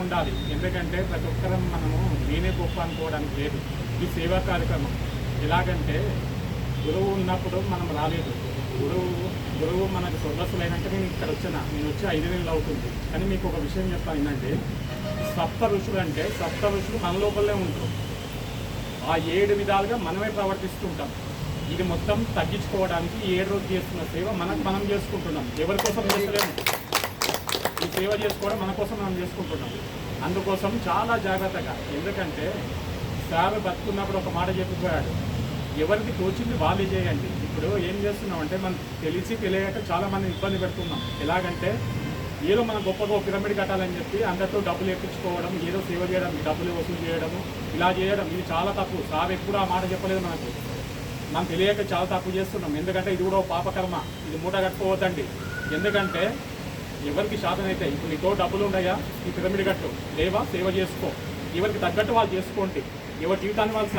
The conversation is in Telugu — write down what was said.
ఉండాలి. ఎందుకంటే ప్రతి ఒక్కరం మనము నేనే గొప్ప అనుకోవడానికి లేదు. ఈ సేవా కార్యక్రమం ఎలాగంటే గురువు ఉన్నప్పుడు మనం రాలేదు. గురువు మనకు స్వర్గస్థులైనాక నేను ఇక్కడ నేను వచ్చి 5 నెలలు అవుతుంది. కానీ మీకు ఒక విషయం చెప్తాను ఏంటంటే, సప్త ఋషులు మన లోపలనే ఉంటారు. ఆ 7 విధాలుగా మనమే ప్రవర్తిస్తుంటాం. ఇది మొత్తం తగ్గించుకోవడానికి 7 రోజులు చేస్తున్న సేవ మనం చేసుకుంటున్నాం. ఎవరి కోసం చేస్తలేము. ఈ సేవ చేసుకోవడం మన కోసం మనం చేసుకుంటున్నాం. అందుకోసం చాలా జాగ్రత్తగా, ఎందుకంటే సార్ బతుకున్నప్పుడు ఒక మాట చెప్పిపోయాడు, ఎవరికి తోచింది వాళ్ళే చేయండి. ఇప్పుడు ఏం చేస్తున్నాం అంటే, మనం తెలియక చాలా మంది ఇబ్బంది పెడుతున్నాం. ఎలాగంటే ఏదో మనం గొప్పగా పిరమిడ్ కట్టాలని చెప్పి అందరితో డబ్బులు ఎక్కించుకోవడం, ఏదో సేవ చేయడం, డబ్బులు వసూలు చేయడము, ఇలా చేయడం ఇది చాలా తప్పు. సార్ ఎప్పుడు ఆ మాట చెప్పలేదు మనకు. మనం తెలియక చాలా తప్పు చేస్తున్నాం. ఎందుకంటే ఇది కూడా పాపకర్మ. ఇది మూట కట్టుకోవద్దండి. ఎందుకంటే ఎవరికి శాతం అయితే, ఇప్పుడు నీతో డబ్బులు ఉన్నాయా, ఈ పిరమిడ్ కట్టు, లేవా సేవ చేసుకో. ఎవరికి తగ్గట్టు వాళ్ళు చేసుకోండి. ఎవరి జీవితాన్ని వాళ్ళు